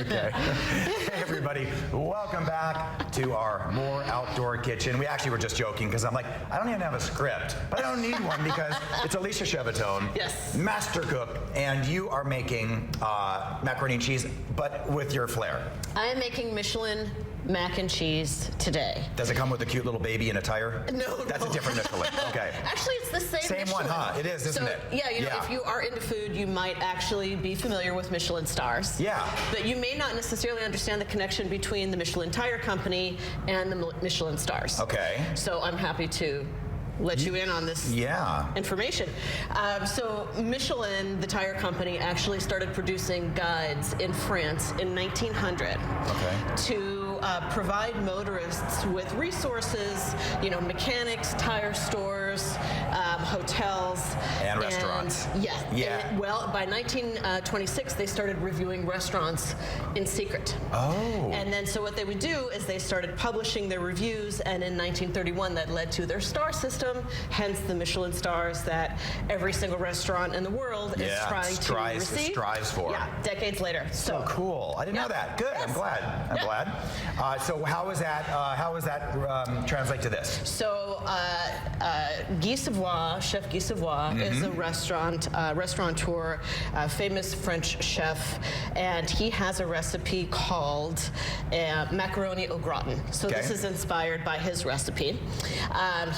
Okay. Hey everybody, welcome back to our More Outdoor Kitchen. We actually were just joking because I'm like, I don't even have a script, but I don't need one because it's Alicia Chevatone, yes, master cook, and you are making macaroni and cheese, but with your flair. I am making Michelin mac and cheese today. Does it come with a cute little baby in a tire? No, That's a different Michelin. Okay. Actually, it's the same Michelin. One, huh? It is, isn't it? Yeah, you know, if you are into food, you might actually be familiar with Michelin stars. Yeah. But you may not necessarily understand the connection between the Michelin Tire Company and the Michelin stars. Okay. So I'm happy to let you in on this information. So Michelin, the tire company, actually started producing guides in France in 1900 to provide motorists with resources, you know, mechanics, tire stores, hotels. And restaurants. Yeah. And, well, by 1926, they started reviewing restaurants in secret. Oh. And then so what they would do is they started publishing their reviews, and in 1931 that led to their star system, hence the Michelin stars that every single restaurant in the world is trying to receive. Strives for. Yeah, decades later. So cool. I didn't know that. Good. Yes. I'm glad. I'm glad. So how is that? How does that translate to this? So Guy Savoy, Chef Guy Savoy, is a restaurateur, famous French chef, and he has a recipe called macaroni au gratin. So this is inspired by his recipe.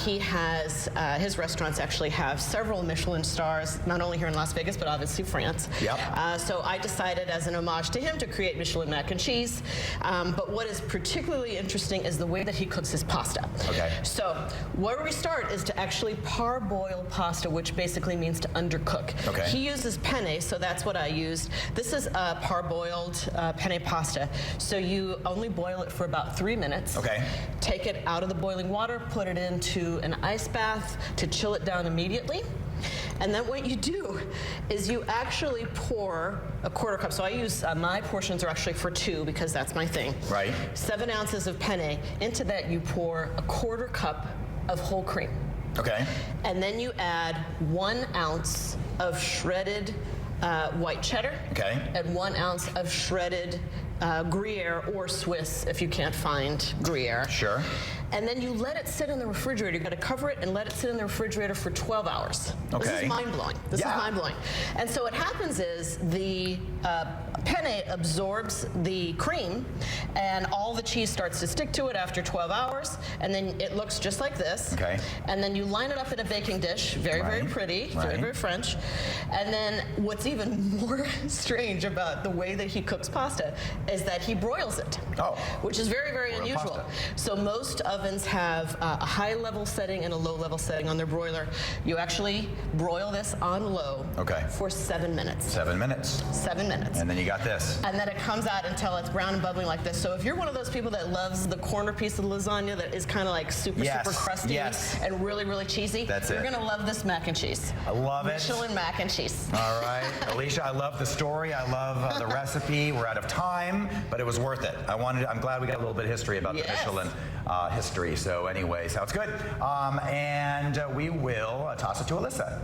He has his restaurants actually have several Michelin stars, not only here in Las Vegas, but obviously France. Yep. So I decided as an homage to him to create Michelin mac and cheese. But what is particularly interesting is the way that he cooks his pasta. Okay. So where we start is to actually parboil pasta, which basically means to undercook. Okay. He uses penne, so that's what I used. This is a parboiled penne pasta. So you only boil it for about 3 minutes. Okay. Take it out of the boiling water, put it into an ice bath to chill it down immediately. And then what you do is you actually pour a quarter cup. So I use, my portions are actually for 2 because that's my thing. Right. 7 ounces of penne. Into that you pour a quarter cup of whole cream. Okay. And then you add 1 ounce of shredded white cheddar. Okay. And 1 ounce of shredded Gruyere or Swiss if you can't find Gruyere. Sure. And then you let it sit in the refrigerator. You've got to cover it and let it sit in the refrigerator for 12 hours. Okay. This is mind-blowing. This is mind-blowing. And so what happens is the penne absorbs the cream and all the cheese starts to stick to it after 12 hours, and then it looks just like this. Okay. And then you line it up in a baking dish, very, very pretty, very, very French. And then what's even more strange about the way that he cooks pasta is that he broils it, which is very, very unusual. So most ovens have a high level setting and a low level setting on their broiler. You actually broil this on low for 7 minutes. 7 minutes. 7 minutes. And then you got this. And then it comes out until it's brown and bubbling like this. So if you're one of those people that loves the corner piece of the lasagna that is kind of like super, super crusty and really, really cheesy, you're going to love this mac and cheese. I love it. Michelin mac and cheese. All right. Alicia, I love the story. I love the recipe. We're out of time, but it was worth it. I'm glad we got a little bit of history about the Michelin history. So anyway, sounds good. And we will toss it to Alyssa.